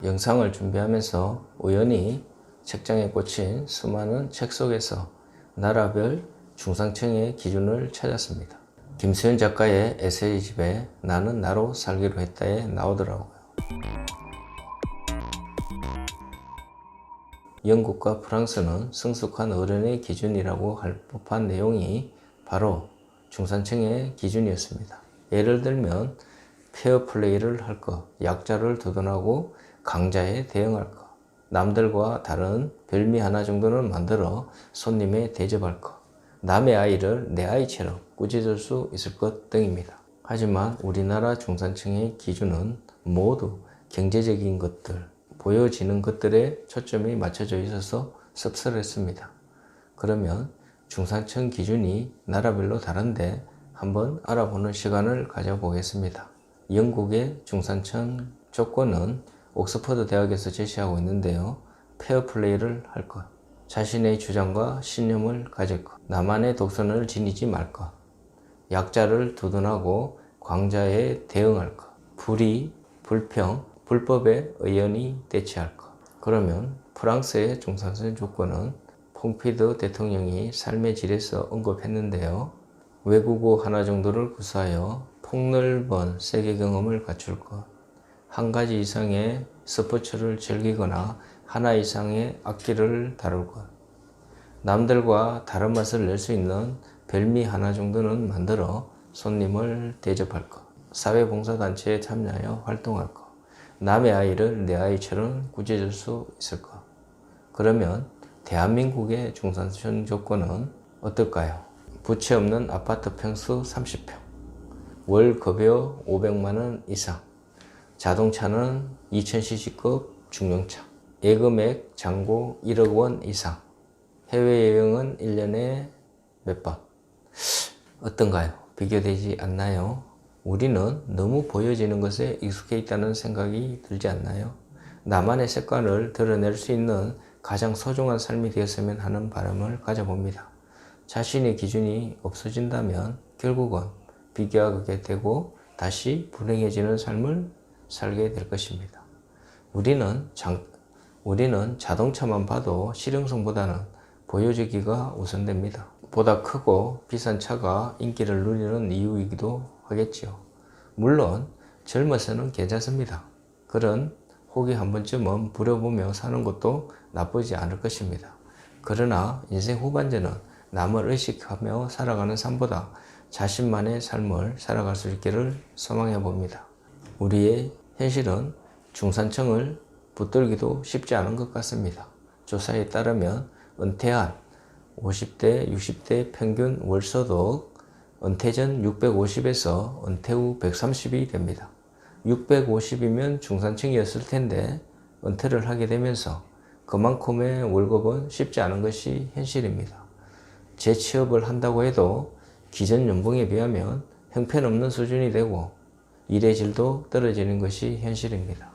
영상을 준비하면서 우연히 책장에 꽂힌 수많은 책 속에서 나라별 중산층의 기준을 찾았습니다. 김수현 작가의 에세이집에 나는 나로 살기로 했다에 나오더라고요. 영국과 프랑스는 성숙한 어른의 기준이라고 할 법한 내용이 바로 중산층의 기준이었습니다. 예를 들면 페어플레이를 할 것, 약자를 두둔하고 강자에 대응할 것, 남들과 다른 별미 하나 정도는 만들어 손님에 대접할 것, 남의 아이를 내 아이처럼 꾸짖을 수 있을 것 등입니다. 하지만 우리나라 중산층의 기준은 모두 경제적인 것들, 보여지는 것들에 초점이 맞춰져 있어서 씁쓸했습니다. 그러면 중산층 기준이 나라별로 다른데 한번 알아보는 시간을 가져보겠습니다. 영국의 중산층 조건은 옥스퍼드 대학에서 제시하고 있는데요. 페어플레이를 할 것, 자신의 주장과 신념을 가질 것, 나만의 독선을 지니지 말 것, 약자를 두둔하고 광자에 대응할 것, 불의, 불평, 불법에 의연히 대처할 것. 그러면 프랑스의 중산층 조건은 퐁피드 대통령이 삶의 질에서 언급했는데요. 외국어 하나 정도를 구사하여 폭넓은 세계 경험을 갖출 것, 한 가지 이상의 스포츠를 즐기거나 하나 이상의 악기를 다룰 것, 남들과 다른 맛을 낼 수 있는 별미 하나 정도는 만들어 손님을 대접할 것, 사회봉사단체에 참여하여 활동할 것, 남의 아이를 내 아이처럼 꾸짖을 수 있을 것. 그러면 대한민국의 중산층 조건은 어떨까요? 부채 없는 아파트 평수 30평, 월 급여 500만원 이상, 자동차는 2000cc급 중형차, 예금액 잔고 1억 원 이상, 해외여행은 1년에 몇 번. 어떤가요? 비교되지 않나요? 우리는 너무 보여지는 것에 익숙해 있다는 생각이 들지 않나요? 나만의 색깔을 드러낼 수 있는 가장 소중한 삶이 되었으면 하는 바람을 가져봅니다. 자신의 기준이 없어진다면 결국은 비교하게 되고 다시 불행해지는 삶을 살게 될 것입니다. 우리는 자동차만 봐도 실용성보다는 보여주기가 우선됩니다. 보다 크고 비싼 차가 인기를 누리는 이유이기도 하겠지요. 물론 젊어서는 괜찮습니다. 그런 혹이 한 번쯤은 부려보며 사는 것도 나쁘지 않을 것입니다. 그러나 인생 후반전은 남을 의식하며 살아가는 삶보다 자신만의 삶을 살아갈 수 있기를 소망해 봅니다. 우리의 현실은 중산층을 붙들기도 쉽지 않은 것 같습니다. 조사에 따르면 은퇴한 50대, 60대 평균 월소득 은퇴 전 650에서 은퇴 후 130이 됩니다. 650이면 중산층이었을 텐데 은퇴를 하게 되면서 그만큼의 월급은 쉽지 않은 것이 현실입니다. 재취업을 한다고 해도 기존 연봉에 비하면 형편없는 수준이 되고 일의 질도 떨어지는 것이 현실입니다.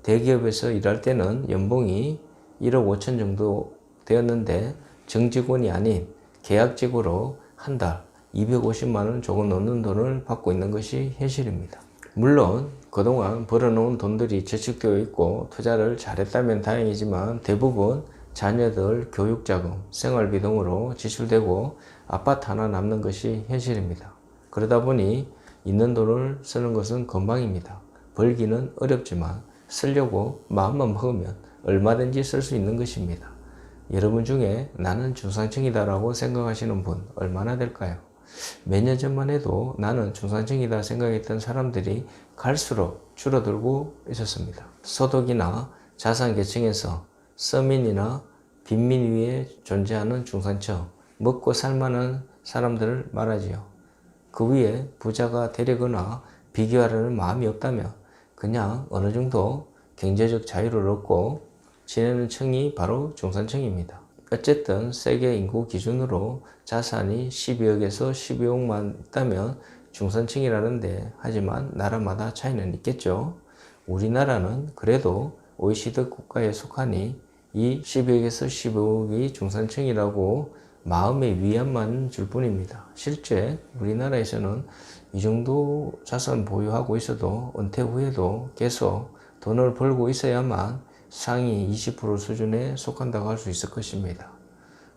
대기업에서 일할 때는 연봉이 1억 5천 정도 되었는데 정직원이 아닌 계약직으로 한 달 250만 원 조금 넘는 돈을 받고 있는 것이 현실입니다. 물론 그동안 벌어놓은 돈들이 저축되어 있고 투자를 잘했다면 다행이지만 대부분 자녀들 교육자금, 생활비 등으로 지출되고 아파트 하나 남는 것이 현실입니다. 그러다 보니 있는 돈을 쓰는 것은 건방입니다. 벌기는 어렵지만 쓰려고 마음만 먹으면 얼마든지 쓸 수 있는 것입니다. 여러분 중에 나는 중산층이다 라고 생각하시는 분 얼마나 될까요? 몇 년 전만 해도 나는 중산층이다 생각했던 사람들이 갈수록 줄어들고 있었습니다. 소득이나 자산 계층에서 서민이나 빈민 위에 존재하는 중산층, 먹고 살만한 사람들을 말하지요. 그 위에 부자가 되려거나 비교하려는 마음이 없다면 그냥 어느 정도 경제적 자유를 얻고 지내는 층이 바로 중산층입니다. 어쨌든 세계 인구 기준으로 자산이 12억에서 12억만 있다면 중산층이라는데 하지만 나라마다 차이는 있겠죠. 우리나라는 그래도 OECD 국가에 속하니 이 12억에서 15억이 중산층이라고 마음의 위안만 줄 뿐입니다. 실제 우리나라에서는 이 정도 자산 보유하고 있어도 은퇴 후에도 계속 돈을 벌고 있어야만 상위 20% 수준에 속한다고 할 수 있을 것입니다.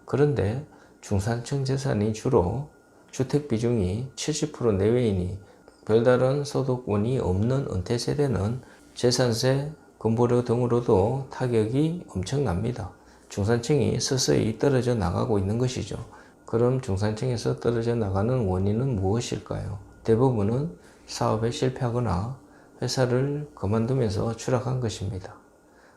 그런데 중산층 재산이 주로 주택 비중이 70% 내외이니 별다른 소득원이 없는 은퇴 세대는 재산세, 건보료 등으로도 타격이 엄청납니다. 중산층이 서서히 떨어져 나가고 있는 것이죠. 그럼 중산층에서 떨어져 나가는 원인은 무엇일까요? 대부분은 사업에 실패하거나 회사를 그만두면서 추락한 것입니다.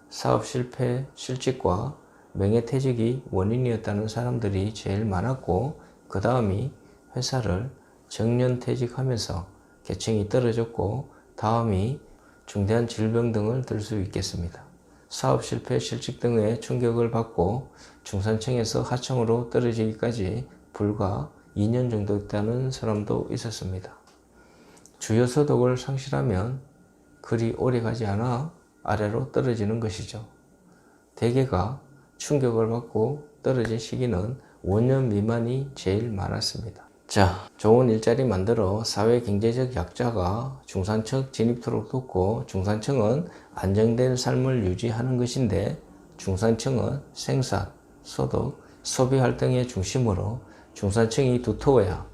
사업 실패, 실직과 명예퇴직이 원인이었다는 사람들이 제일 많았고, 그 다음이 회사를 정년퇴직하면서 계층이 떨어졌고, 다음이 중대한 질병 등을 들 수 있겠습니다. 사업 실패, 실직 등의 충격을 받고 중산층에서 하층으로 떨어지기까지 불과 2년 정도 있다는 사람도 있었습니다. 주요 소득을 상실하면 그리 오래 가지 않아 아래로 떨어지는 것이죠. 대개가 충격을 받고 떨어진 시기는 5년 미만이 제일 많았습니다. 자, 좋은 일자리 만들어 사회 경제적 약자가 중산층 진입토록 돕고, 중산층은 안정된 삶을 유지하는 것인데, 중산층은 생산, 소득, 소비 활동의 중심으로 중산층이 두터워야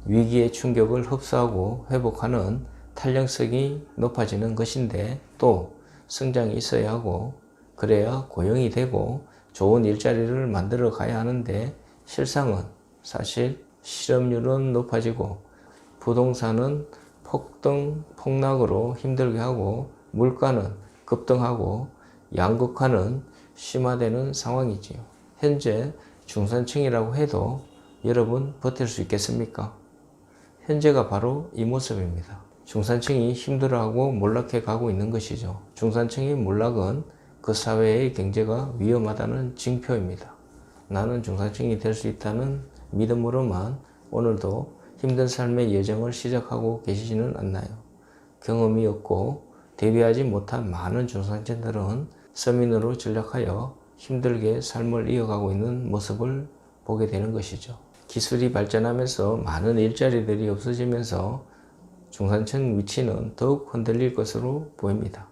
위기의 충격을 흡수하고 회복하는 탄력성이 높아지는 것인데, 또 성장이 있어야 하고 그래야 고용이 되고 좋은 일자리를 만들어 가야 하는데, 실상은 사실 실업률은 높아지고 부동산은 폭락으로 힘들게 하고 물가는 급등하고 양극화는 심화되는 상황이지요. 현재 중산층이라고 해도 여러분 버틸 수 있겠습니까? 현재가 바로 이 모습입니다. 중산층이 힘들어하고 몰락해 가고 있는 것이죠. 중산층의 몰락은 그 사회의 경제가 위험하다는 징표입니다. 나는 중산층이 될 수 있다는 믿음으로만 오늘도 힘든 삶의 여정을 시작하고 계시지는 않나요? 경험이 없고 대비하지 못한 많은 중산층들은 서민으로 전락하여 힘들게 삶을 이어가고 있는 모습을 보게 되는 것이죠. 기술이 발전하면서 많은 일자리들이 없어지면서 중산층 위치는 더욱 흔들릴 것으로 보입니다.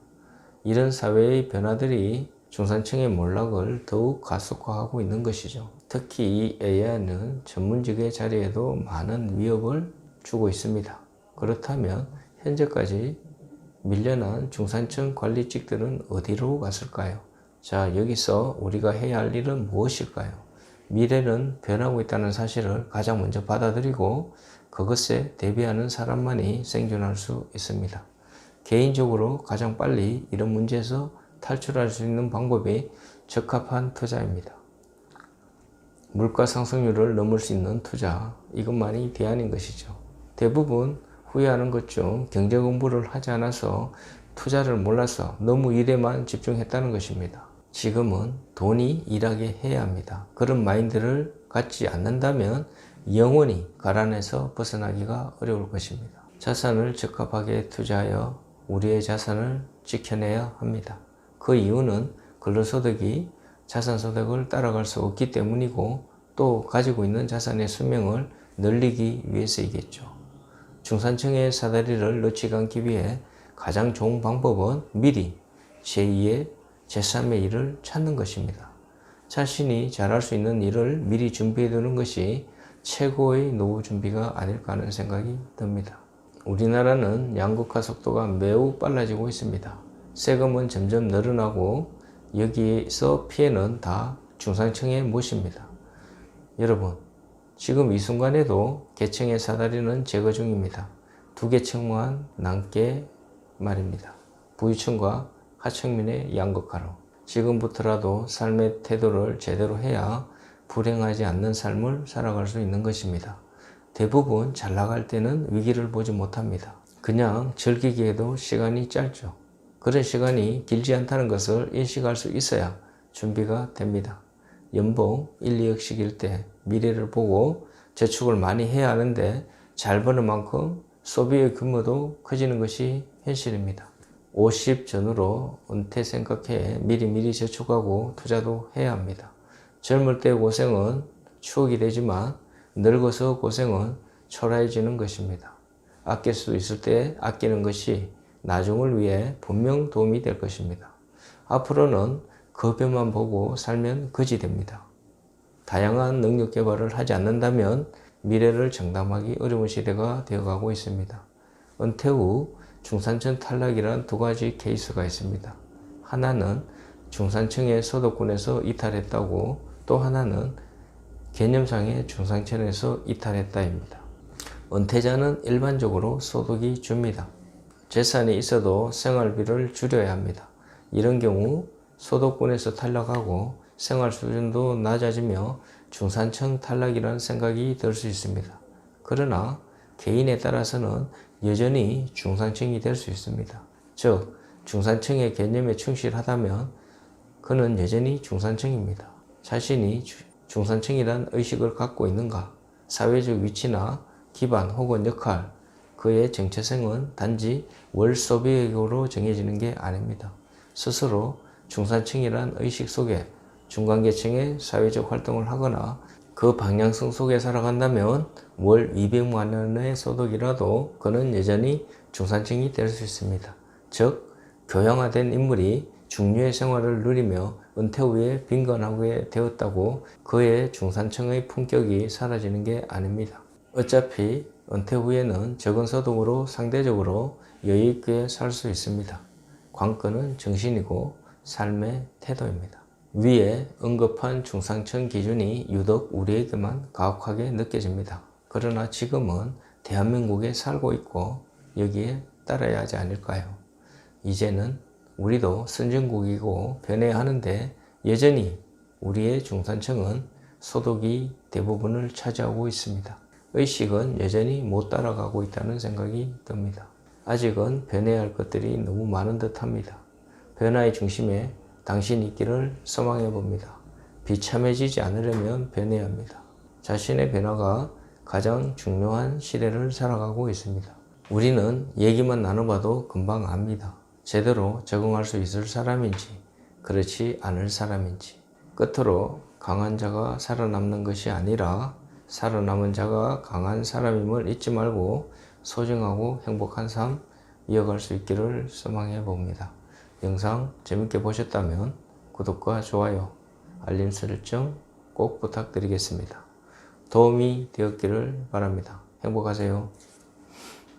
이런 사회의 변화들이 중산층의 몰락을 더욱 가속화하고 있는 것이죠. 특히 이 AI는 전문직의 자리에도 많은 위협을 주고 있습니다. 그렇다면 현재까지 밀려난 중산층 관리직들은 어디로 갔을까요? 자, 여기서 우리가 해야 할 일은 무엇일까요? 미래는 변하고 있다는 사실을 가장 먼저 받아들이고 그것에 대비하는 사람만이 생존할 수 있습니다. 개인적으로 가장 빨리 이런 문제에서 탈출할 수 있는 방법이 적합한 투자입니다. 물가 상승률을 넘을 수 있는 투자, 이것만이 대안인 것이죠. 대부분 후회하는 것 중 경제 공부를 하지 않아서 투자를 몰라서 너무 일에만 집중했다는 것입니다. 지금은 돈이 일하게 해야 합니다. 그런 마인드를 갖지 않는다면 영원히 가난에서 벗어나기가 어려울 것입니다. 자산을 적합하게 투자하여 우리의 자산을 지켜내야 합니다. 그 이유는 근로소득이 자산소득을 따라갈 수 없기 때문이고 또 가지고 있는 자산의 수명을 늘리기 위해서이겠죠. 중산층의 사다리를 놓치지 않기 위해 가장 좋은 방법은 미리 제2의 제3의 일을 찾는 것입니다. 자신이 잘할 수 있는 일을 미리 준비해 두는 것이 최고의 노후 준비가 아닐까 하는 생각이 듭니다. 우리나라는 양극화 속도가 매우 빨라지고 있습니다. 세금은 점점 늘어나고 여기에서 피해는 다 중산층의 몫입니다. 여러분, 지금 이 순간에도 계층의 사다리는 제거 중입니다. 두 계층만 남게 말입니다. 부유층과 하층민의 양극화로. 지금부터라도 삶의 태도를 제대로 해야 불행하지 않는 삶을 살아갈 수 있는 것입니다. 대부분 잘 나갈 때는 위기를 보지 못합니다. 그냥 즐기기에도 시간이 짧죠. 그런 시간이 길지 않다는 것을 인식할 수 있어야 준비가 됩니다. 연봉 1, 2억씩일 때 미래를 보고 저축을 많이 해야 하는데 잘 버는 만큼 소비의 규모도 커지는 것이 현실입니다. 50 전후로 은퇴 생각해 미리미리 저축하고 투자도 해야 합니다. 젊을 때 고생은 추억이 되지만 늙어서 고생은 초라해지는 것입니다. 아낄 수 있을 때 아끼는 것이 나중을 위해 분명 도움이 될 것입니다. 앞으로는 그 변만 보고 살면 거지 됩니다. 다양한 능력 개발을 하지 않는다면 미래를 장담하기 어려운 시대가 되어가고 있습니다. 은퇴 후 중산층 탈락이란 두 가지 케이스가 있습니다. 하나는 중산층의 소득권에서 이탈했다고, 또 하나는 개념상의 중산층에서 이탈했다입니다. 은퇴자는 일반적으로 소득이 줍니다. 재산이 있어도 생활비를 줄여야 합니다. 이런 경우 소득권에서 탈락하고 생활 수준도 낮아지며 중산층 탈락이라는 생각이 들 수 있습니다. 그러나 개인에 따라서는 여전히 중산층이 될 수 있습니다. 즉, 중산층의 개념에 충실하다면 그는 여전히 중산층입니다. 자신이 중산층이란 의식을 갖고 있는가? 사회적 위치나 기반 혹은 역할, 그의 정체성은 단지 월 소비액으로 정해지는 게 아닙니다. 스스로 중산층이란 의식 속에 중간계층의 사회적 활동을 하거나 그 방향성 속에 살아간다면 월 200만 원의 소득이라도 그는 여전히 중산층이 될 수 있습니다. 즉, 교양화된 인물이 중류의 생활을 누리며 은퇴 후에 빈곤하게 되었다고 그의 중산층의 품격이 사라지는 게 아닙니다. 어차피 은퇴 후에는 적은 소득으로 상대적으로 여유있게 살 수 있습니다. 관건은 정신이고 삶의 태도입니다. 위에 언급한 중산층 기준이 유독 우리에게만 가혹하게 느껴집니다. 그러나 지금은 대한민국에 살고 있고 여기에 따라야 하지 않을까요? 이제는 우리도 선진국이고 변해야 하는데 여전히 우리의 중산층은 소득이 대부분을 차지하고 있습니다. 의식은 여전히 못 따라가고 있다는 생각이 듭니다. 아직은 변해야 할 것들이 너무 많은 듯 합니다. 변화의 중심에 당신이 있기를 소망해 봅니다. 비참해지지 않으려면 변해야 합니다. 자신의 변화가 가장 중요한 시대를 살아가고 있습니다. 우리는 얘기만 나눠봐도 금방 압니다. 제대로 적응할 수 있을 사람인지 그렇지 않을 사람인지. 끝으로 강한 자가 살아남는 것이 아니라 살아남은 자가 강한 사람임을 잊지 말고 소중하고 행복한 삶 이어갈 수 있기를 소망해 봅니다. 영상 재밌게 보셨다면 구독과 좋아요, 알림 설정 꼭 부탁드리겠습니다. 도움이 되었기를 바랍니다. 행복하세요.